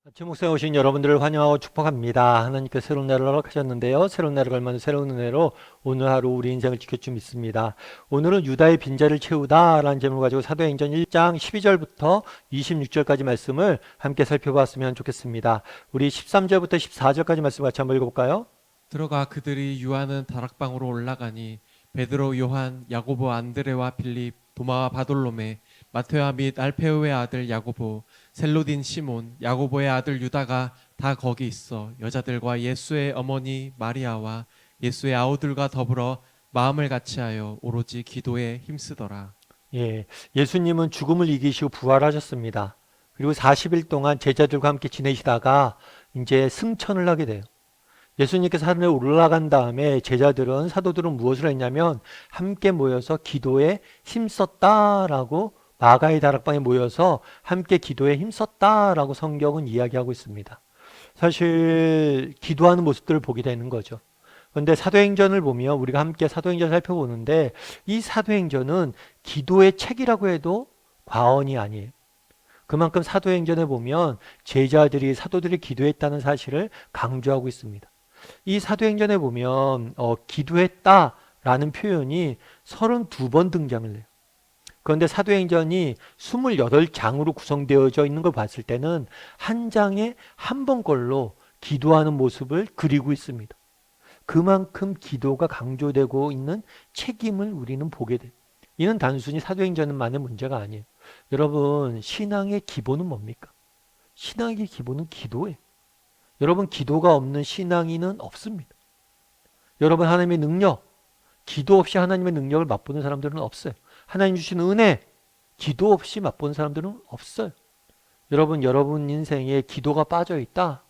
아침 목상에 오신 여러분들을 환영하고 축복합니다. 하나님께서 새로운 날을 허락하셨는데요. 새로운 날을 걸맞는 새로운 은혜로 오늘 하루 우리 인생을 지킬 줄 믿습니다. 오늘은 유다의 빈자를 채우다 라는 제목을 가지고 사도행전 1장 12절부터 26절까지 말씀을 함께 살펴봤으면 좋겠습니다. 우리 13절부터 14절까지 말씀 같이 한번 읽어볼까요? 들어가 그들이 유하는 다락방으로 올라가니 베드로, 요한, 야고보, 안드레와 빌립, 도마와 바돌로메, 마테와 및 알페오의 아들 야고보, 셀로딘 시몬, 야고보의 아들 유다가 다 거기 있어 여자들과 예수의 어머니 마리아와 예수의 아우들과 더불어 마음을 같이하여 오로지 기도에 힘쓰더라. 예, 예수님은 죽음을 이기시고 부활하셨습니다. 그리고 40일 동안 제자들과 함께 지내시다가 이제 승천을 하게 돼요. 예수님께서 하늘에 올라간 다음에 제자들은 사도들은 무엇을 했냐면 함께 모여서 기도에 힘썼다라고 마가의 다락방에 모여서 함께 기도에 힘썼다라고 성경은 이야기하고 있습니다. 사실 기도하는 모습들을 보게 되는 거죠. 그런데 사도행전을 보면 우리가 함께 사도행전을 살펴보는데 이 사도행전은 기도의 책이라고 해도 과언이 아니에요. 그만큼 사도행전에 보면 제자들이 사도들이 기도했다는 사실을 강조하고 있습니다. 이 사도행전에 보면 기도했다라는 표현이 32번 등장을 해요. 그런데 사도행전이 28장으로 구성되어져 있는 걸 봤을 때는 한 장에 한 번 걸로 기도하는 모습을 그리고 있습니다. 그만큼 기도가 강조되고 있는 책임을 우리는 보게 돼요. 이는 단순히 사도행전만의 문제가 아니에요. 여러분, 신앙의 기본은 뭡니까? 신앙의 기본은 기도예요. 여러분, 기도가 없는 신앙인은 없습니다. 여러분, 하나님의 능력, 기도 없이 하나님의 능력을 맛보는 사람들은 없어요. 하나님 주시는 은혜, 기도 없이 맛보는 사람들은 없어요. 여러분 인생에 기도가 빠져 있다?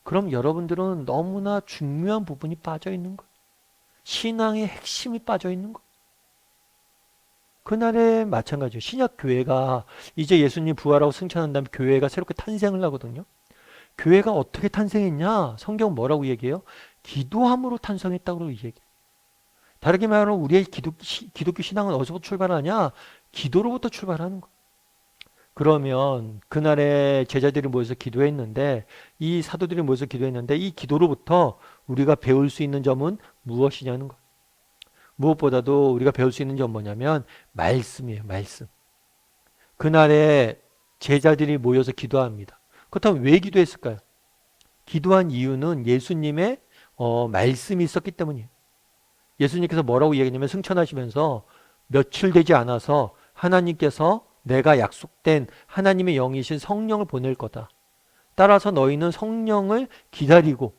그럼 여러분들은 너무나 중요한 부분이 빠져 있는 거예요. 신앙의 핵심이 빠져 있는 거예요. 그날에 마찬가지예요. 신약 교회가 이제 예수님 부활하고 승천한 다음에 교회가 새롭게 탄생을 하거든요. 교회가 어떻게 탄생했냐? 성경 뭐라고 얘기해요? 기도함으로 탄생했다고 얘기해요. 다르게 말하면 우리의 기독교 신앙은 어디서부터 출발하냐? 기도로부터 출발하는 거예요. 그러면 그날에 제자들이 모여서 기도했는데 이 사도들이 모여서 기도했는데 이 기도로부터 우리가 배울 수 있는 점은 무엇이냐는 거예요. 무엇보다도 우리가 배울 수 있는 점 뭐냐면 말씀이에요. 말씀. 그날에 제자들이 모여서 기도합니다. 그렇다면 왜 기도했을까요? 기도한 이유는 예수님의 말씀이 있었기 때문이에요. 예수님께서 뭐라고 얘기했냐면 승천하시면서 며칠 되지 않아서 하나님께서 내가 약속된 하나님의 영이신 성령을 보낼 거다. 따라서 너희는 성령을 기다리고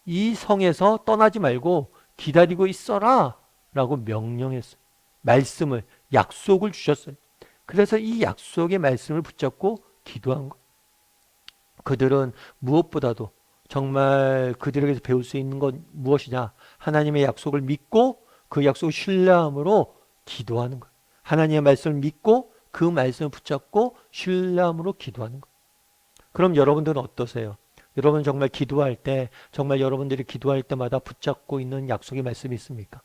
이 성에서 떠나지 말고 기다리고 있어라 라고 명령했어요. 말씀을, 약속을 주셨어요. 그래서 이 약속의 말씀을 붙잡고 기도한 거예요. 그들은 무엇보다도 정말 그들에게서 배울 수 있는 건 무엇이냐? 하나님의 약속을 믿고 그 약속을 신뢰함으로 기도하는 거예요. 하나님의 말씀을 믿고 그 말씀을 붙잡고 신뢰함으로 기도하는 거예요. 그럼 여러분들은 어떠세요? 여러분 정말 기도할 때, 정말 여러분들이 기도할 때마다 붙잡고 있는 약속의 말씀이 있습니까?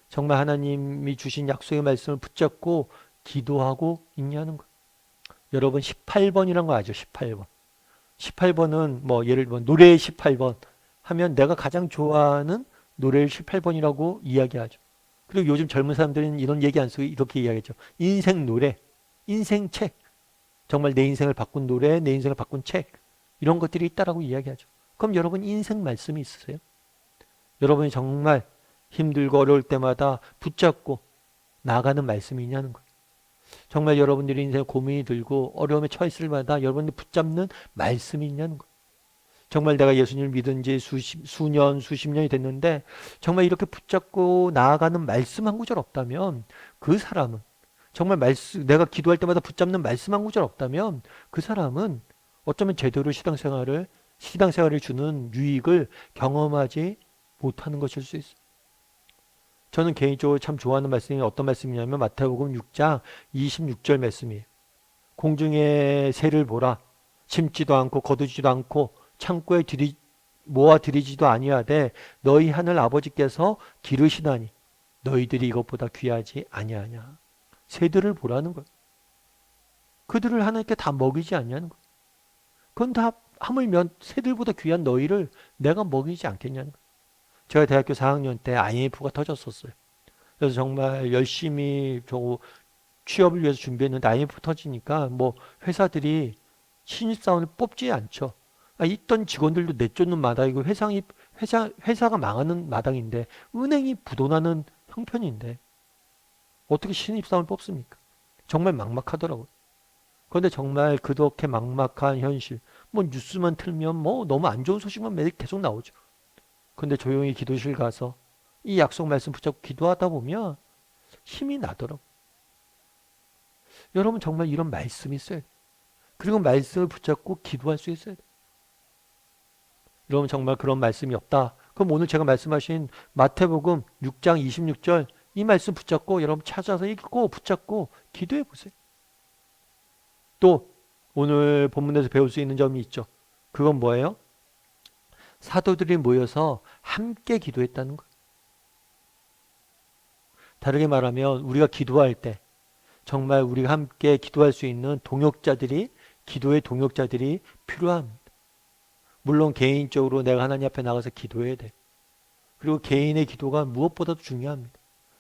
정말 하나님이 주신 약속의 말씀을 붙잡고 기도하고 있냐는 거예요. 여러분 18번이란 거 아죠? 18번. 18번은 뭐 예를 들면 노래의 18번 하면 내가 가장 좋아하는 노래를 18번이라고 이야기하죠. 그리고 요즘 젊은 사람들은 이런 얘기 안 쓰고 이렇게 이야기하죠. 인생 노래, 인생 책. 정말 내 인생을 바꾼 노래, 내 인생을 바꾼 책. 이런 것들이 있다라고 이야기하죠. 그럼 여러분 인생 말씀이 있으세요? 여러분이 정말 힘들고 어려울 때마다 붙잡고 나가는 말씀이 있냐는 거예요. 정말 여러분들이 인생에 고민이 들고 어려움에 처했을 때마다 여러분들이 붙잡는 말씀이 있냐는 거예요. 정말 내가 예수님을 믿은 지 수년, 수십 년이 됐는데 정말 이렇게 붙잡고 나아가는 말씀 한 구절 없다면 그 사람은 정말 내가 기도할 때마다 붙잡는 말씀 한 구절 없다면 그 사람은 어쩌면 제대로 신앙생활을 주는 유익을 경험하지 못하는 것일 수 있어요. 저는 개인적으로 참 좋아하는 말씀이 어떤 말씀이냐면 마태복음 6장 26절 말씀이에요. 공중의 새를 보라. 심지도 않고 거두지도 않고 창고에 모아 들이지도 아니하되 너희 하늘 아버지께서 기르시나니 너희들이 이것보다 귀하지 아니하냐. 새들을 보라는 거예요. 그들을 하나님께 다 먹이지 않냐는 거예요. 그건 다 하물며 새들보다 귀한 너희를 내가 먹이지 않겠냐는 거예요. 제가 대학교 4학년 때 IMF가 터졌었어요. 그래서 정말 열심히 취업을 위해서 준비했는데 IMF 터지니까 뭐 회사들이 신입사원을 뽑지 않죠. 있던 직원들도 내쫓는 마당이고 회사가 망하는 마당인데 은행이 부도나는 형편인데 어떻게 신입사원을 뽑습니까? 정말 막막하더라고요. 그런데 정말 그렇게 막막한 현실, 뭐 뉴스만 틀면 뭐 너무 안 좋은 소식만 매일 계속 나오죠. 근데 조용히 기도실 가서 이 약속 말씀 붙잡고 기도하다 보면 힘이 나더라고요. 여러분 정말 이런 말씀이 있어야 돼요. 그리고 말씀을 붙잡고 기도할 수 있어야 돼요. 여러분 정말 그런 말씀이 없다. 그럼 오늘 제가 말씀하신 마태복음 6장 26절 이 말씀 붙잡고 여러분 찾아서 읽고 붙잡고 기도해 보세요. 또 오늘 본문에서 배울 수 있는 점이 있죠. 그건 뭐예요? 사도들이 모여서 함께 기도했다는 거예요. 다르게 말하면 우리가 기도할 때 정말 우리가 함께 기도할 수 있는 기도의 동역자들이 필요합니다. 물론 개인적으로 내가 하나님 앞에 나가서 기도해야 돼. 그리고 개인의 기도가 무엇보다도 중요합니다.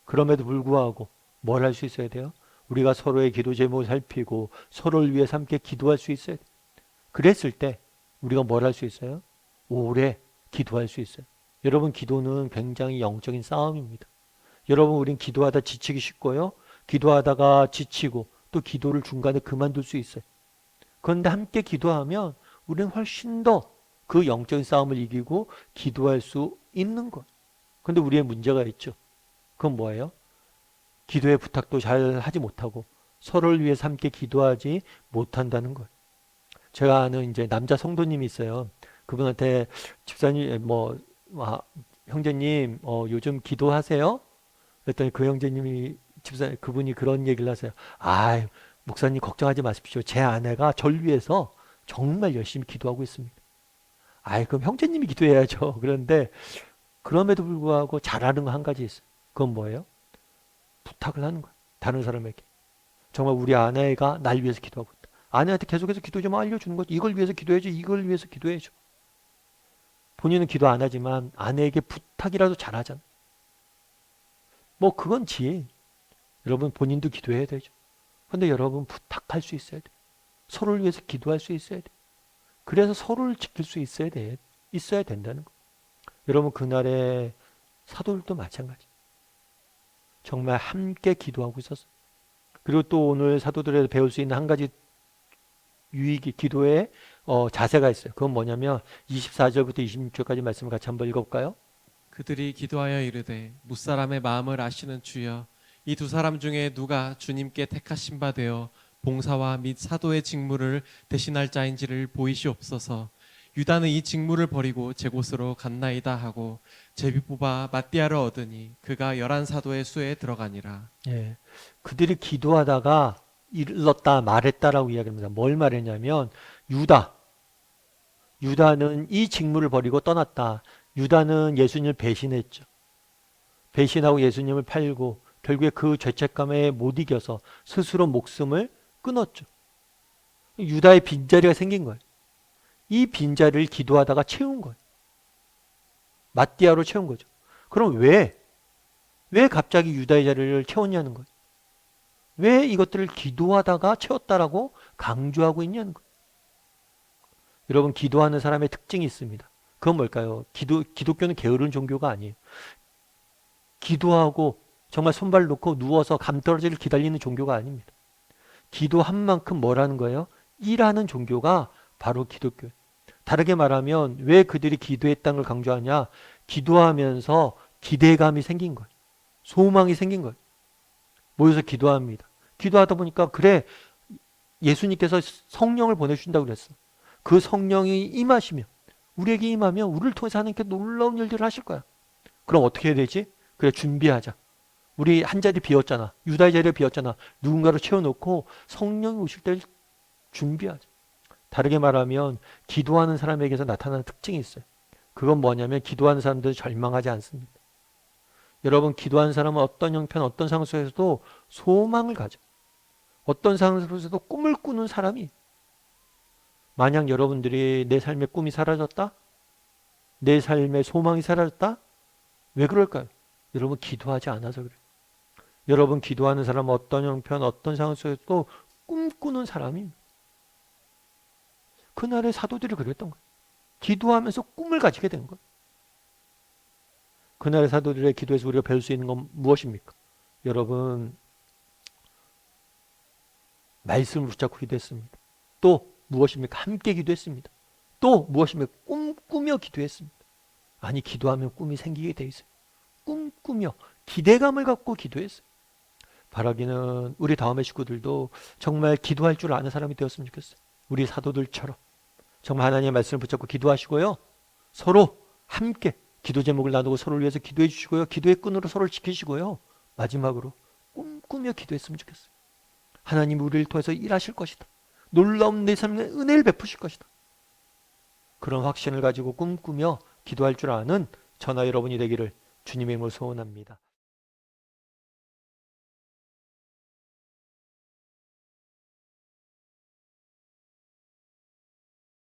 그럼에도 불구하고 뭘 할 수 있어야 돼요? 우리가 서로의 기도 제목을 살피고 서로를 위해서 함께 기도할 수 있어야 돼요. 그랬을 때 우리가 뭘 할 수 있어요? 오래 기도할 수 있어요. 여러분 기도는 굉장히 영적인 싸움입니다. 여러분 우린 기도하다 지치기 쉽고요. 기도하다가 지치고 또 기도를 중간에 그만둘 수 있어요. 그런데 함께 기도하면 우리는 훨씬 더 그 영적인 싸움을 이기고 기도할 수 있는 것. 그런데 우리의 문제가 있죠. 그건 뭐예요? 기도의 부탁도 잘 하지 못하고 서로를 위해서 함께 기도하지 못한다는 거예요. 제가 아는 이제 남자 성도님이 있어요. 그분한테 집사님 형제님 요즘 기도하세요? 그랬더니 그 형제님이 그분이 그런 얘기를 하세요. 아, 목사님 걱정하지 마십시오. 제 아내가 절 위해서 정말 열심히 기도하고 있습니다. 그럼 형제님이 기도해야죠. 그런데 그럼에도 불구하고 잘하는 거 한 가지 있어요. 그건 뭐예요? 부탁을 하는 거예요. 다른 사람에게. 정말 우리 아내가 날 위해서 기도하고 있다. 아내한테 계속해서 기도 좀 알려주는 거죠. 이걸 위해서 기도해줘. 이걸 위해서 기도해줘. 본인은 기도 안 하지만 아내에게 부탁이라도 잘하잖아. 뭐 그건 지혜. 여러분 본인도 기도해야 되죠. 근데 여러분 부탁할 수 있어야 돼. 서로를 위해서 기도할 수 있어야 돼. 그래서 서로를 지킬 수 있어야 된다는 거. 여러분 그날의 사도들도 마찬가지. 정말 함께 기도하고 있었어요. 그리고 또 오늘 사도들에서 배울 수 있는 한 가지 기도의 자세가 있어요. 그건 뭐냐면 24절부터 26절까지 말씀을 같이 한번 읽어볼까요? 그들이 기도하여 이르되 무사람의 마음을 아시는 주여 이 두 사람 중에 누가 주님께 택하신 바 되어 봉사와 및 사도의 직무를 대신할 자인지를 보이시옵소서. 유다는 이 직무를 버리고 제 곳으로 갔나이다 하고 제비 뽑아 마띠아를 얻으니 그가 11 사도의 수에 들어가니라. 예, 그들이 기도하다가 일렀다 말했다라고 이야기합니다. 뭘 말했냐면 유다는 이 직무를 버리고 떠났다. 유다는 예수님을 배신했죠. 배신하고 예수님을 팔고 결국에 그 죄책감에 못 이겨서 스스로 목숨을 끊었죠. 유다의 빈자리가 생긴 거예요. 이 빈자리를 기도하다가 채운 거예요. 마띠아로 채운 거죠. 그럼 왜 갑자기 유다의 자리를 채웠냐는 거예요. 왜 이것들을 기도하다가 채웠다라고 강조하고 있냐는 거예요. 여러분 기도하는 사람의 특징이 있습니다. 그건 뭘까요? 기독교는 게으른 종교가 아니에요. 기도하고 정말 손발 놓고 누워서 감 떨어지를 기다리는 종교가 아닙니다. 기도한 만큼 뭐라는 거예요? 일하는 종교가 바로 기독교예요. 다르게 말하면 왜 그들이 기도했다는 걸 강조하냐? 기도하면서 기대감이 생긴 거예요. 소망이 생긴 거예요. 모여서 기도합니다. 기도하다 보니까 그래 예수님께서 성령을 보내주신다고 그랬어. 그 성령이 임하시면 우리에게 임하면 우리를 통해서 하나님께 놀라운 일들을 하실 거야. 그럼 어떻게 해야 되지? 그래 준비하자. 우리 한 자리 비었잖아. 유다의 자리가 비었잖아. 누군가를 채워놓고 성령이 오실 때를 준비하자. 다르게 말하면 기도하는 사람에게서 나타나는 특징이 있어요. 그건 뭐냐면 기도하는 사람들은 절망하지 않습니다. 여러분 기도하는 사람은 어떤 형편 어떤 상황 속에서도 소망을 가져. 어떤 상황 속에서도 꿈을 꾸는 사람이 만약 여러분들이 내 삶의 꿈이 사라졌다? 내 삶의 소망이 사라졌다? 왜 그럴까요? 여러분 기도하지 않아서 그래요. 여러분 기도하는 사람 어떤 형편, 어떤 상황 속에서도 꿈꾸는 사람입니다. 그날의 사도들이 그랬던 거예요. 기도하면서 꿈을 가지게 된 거예요. 그날의 사도들의 기도에서 우리가 배울 수 있는 건 무엇입니까? 여러분 말씀을 붙잡고 기도했습니다. 또 무엇입니까? 함께 기도했습니다. 또 무엇입니까? 꿈꾸며 기도했습니다. 아니 기도하면 꿈이 생기게 돼 있어요. 꿈꾸며 기대감을 갖고 기도했어요. 바라기는 우리 다음의 식구들도 정말 기도할 줄 아는 사람이 되었으면 좋겠어요. 우리 사도들처럼 정말 하나님의 말씀을 붙잡고 기도하시고요. 서로 함께 기도 제목을 나누고 서로를 위해서 기도해 주시고요. 기도의 끈으로 서로를 지키시고요. 마지막으로 꿈꾸며 기도했으면 좋겠어요. 하나님이 우리를 통해서 일하실 것이다. 놀라운 내 삶에 은혜를 베푸실 것이다. 그런 확신을 가지고 꿈꾸며 기도할 줄 아는 저나 여러분이 되기를 주님의 이름으로 소원합니다.